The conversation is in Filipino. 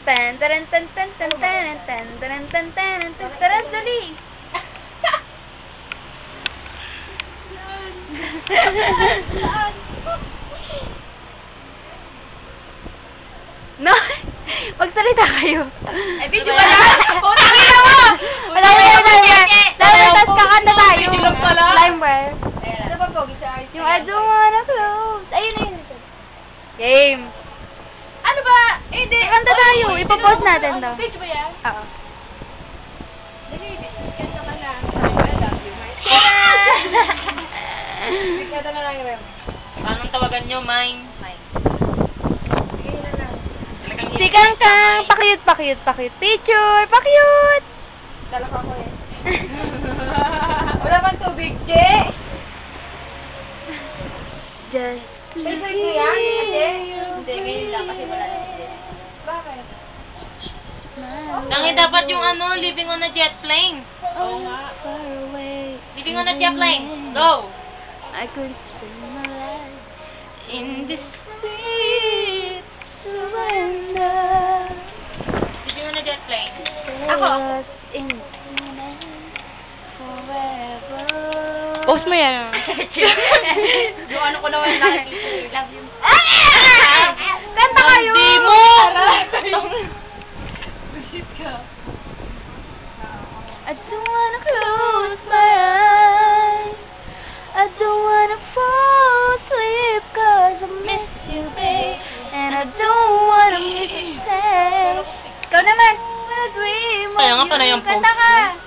tan taran tan tan tan tan tan taran tan tan tan taran dali. No, magsalita kayo. Ay, video wala. Putang ina mo. Wala yan. Tapos kakanta tayo. Climber. Ano ba pogi sa art? Yung I don't wanna close. Ayun na yun. Game. Ano ba? Eh, di. Kanta tayo. Ipopost natin to. Page ba yan? Oo. Dali, kanta ka na. Kanta na lang yun. Paano tawagan nyo? Mine. Si Kang, pa-cute. Picture, pa-cute. Dalak ako eh. Wala bang tubig, Je? Just Pwede ko yan? Hindi, ngayon lang kasi wala na si Je. Bakit? Tangi dapat yung ano, living on a jet plane. Oo nga. Living on a jet plane. Go! I could spend my life In this sweet surrender. living on a jet plane. Ako. Forever. Post mo yan. Yung ano ko naman nakikita. Love you. Kanta kayo! Hindi mo! Bullshit ka. I don't wanna close my eyes. I don't wanna fall asleep 'cause I miss you, babe. And I don't wanna miss you. Ikaw naman. Wanna dream of Kaya nga you. pala yung post Kanta ka. mo.